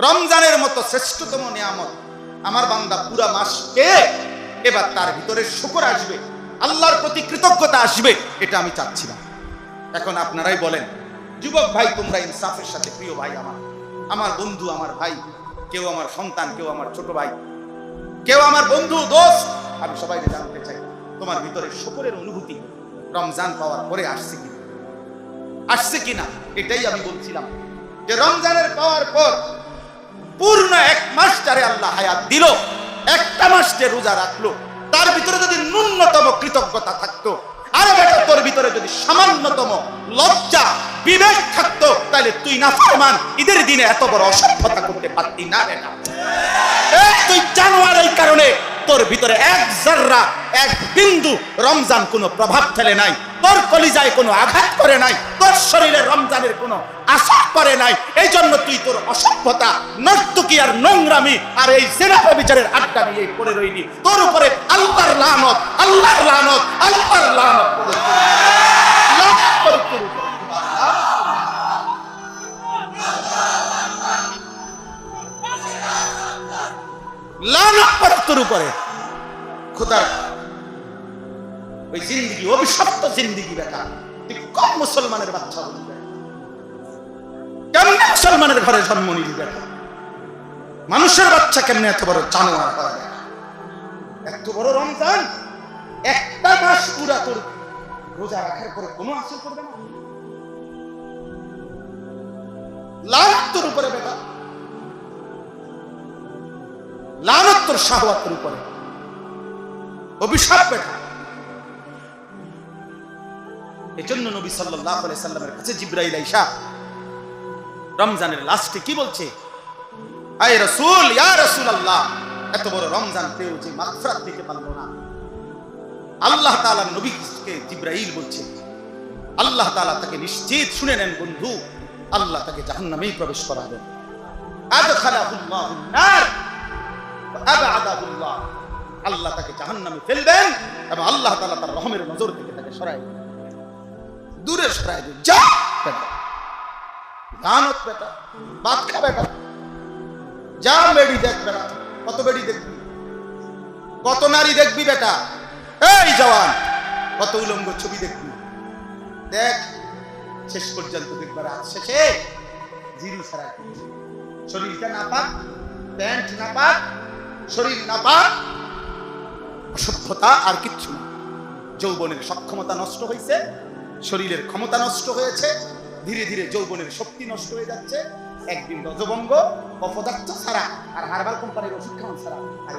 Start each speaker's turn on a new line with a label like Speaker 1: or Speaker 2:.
Speaker 1: রমজানের মতো শ্রেষ্ঠতম নিয়ামত আমার বান্দা পুরা মাস পেয়ে এবার তার ভিতরে শুকর আসবে, আল্লাহর প্রতি কৃতজ্ঞতা আসবে, এটা আমি চাচ্ছিলাম। এখন আপনারাই বলেন, যুবক ভাই তোমরা ইনসাফের সাথে, প্রিয় ভাই আমার বন্ধু, আমার ভাই, কেউ আমার সন্তান, কেউ আমার ছোট ভাই, কেউ আমার বন্ধু, দোস্ত, আমি সবাইকে জানতে চাই তোমার ভিতরে শুকরের অনুভূতি রমজান পাওয়ার পরে আসছে কিনা। এটাই আমি বলছিলাম যে রমজানের পাওয়ার পর পূর্ণ এক মাস যারে আল্লাহ হায়াত দিল, একটা মাস যে রোজা রাখলো, তার ভিতরে যদি ন্যূনতম কৃতজ্ঞতা থাকতো, আরে বেটা তোর ভিতরে যদি সামান্যতম লজ্জা বিবেক থাকতো, তাহলে তুই নাফরমান ঈদের দিনে এত বড় অসভ্যতা করতে পারতি না বেটা। তুই জানোয়ার, এই কারণে তোর ভিতরে এক জাররা, এক বিন্দু রমজান কোনো প্রভাব ফেলে নাই, তোর কলিজায় কোনো আঘাত করে নাই, তোর শরীরে রমজানের কোনো আশা করে নাই। এই জন্য তুই তোর অসভ্যতা, নর্তকী আর নোংরামি আর এই জেনা বিচারের আড্ডা নিয়ে পড়ে রইলি। তোর উপরে আল্লাহর লানত, আল্লাহর লানত, আল্লাহর লানত, লানত পড়ে তোর উপরে। খোদার ওই জিন্দেগি, অভিশপ্ত জিন্দেগি বেটা, তুই কম মুসলমানের বাচ্চা হলি, কেমনে মুসলমানের ঘরে জন্ম নিলি বেটা? মানুষের বাচ্চা কেমনে এত বড় জানোয়ার হয়? এত বড় রমজান, একটা মাস পুরা তোর রোজা রাখার পরে কোনো আসল করবে না? লানত তোর উপরে বেটা, লানত তোর শাহওয়াতের উপরে, অভিশাপ বেটা। এজন্য নবী সাল্লাল্লাহু আলাইহি সাল্লামের কাছে জিবরাইল আইসা রমজানের লাস্টে কি বলছে? আয় রাসূল, ইয়া রাসূলুল্লাহ, এত বড় রমজান পেও যে মাগফিরাত দিতে পারলো না। আল্লাহ তাআলা নবীকে জিবরাইল বলছে, আল্লাহ তাআলা তাকে নিশ্চিত শুনে নেন বন্ধু, আল্লাহ তাকে জাহান্নামেই প্রবেশ করাবেন। আদখালাহুল্লাহুন নার ওয়া আবআদাহুল্লাহ, আল্লাহ তাকে জাহান্নামে ফেলবেন এবং আল্লাহ তাআলা তার রহমের নজর থেকে তাকে সরায় দূরে সরায় দেন। যা বেটা, দানত বেটা, বাদ খা বেটা, যা বেড়ি দেখ বেটা, কত বেড়ি দেখবি, কত নারী দেখবি বেটা, এই জওয়ান, কত উলঙ্গ ছবি দেখবি, দেখ শেষ পর্যন্ত দেখবার রাত শেষে জিরু ছাড়া শরীরটা না পাক, প্যান্ট না পাক, শরীর না পাক, অসভ্যতা আর কিচ্ছু না। যৌবনের সক্ষমতা নষ্ট হয়েছে, শরীরের ক্ষমতা নষ্ট হয়েছে, ধীরে ধীরে যৌবনের শক্তি নষ্ট হয়ে যাচ্ছে। একদিন রজভঙ্গ, অপদার্থ ছাড়া আর হারবাল কোম্পানির ওষুধ খাওয়ান ছাড়া আর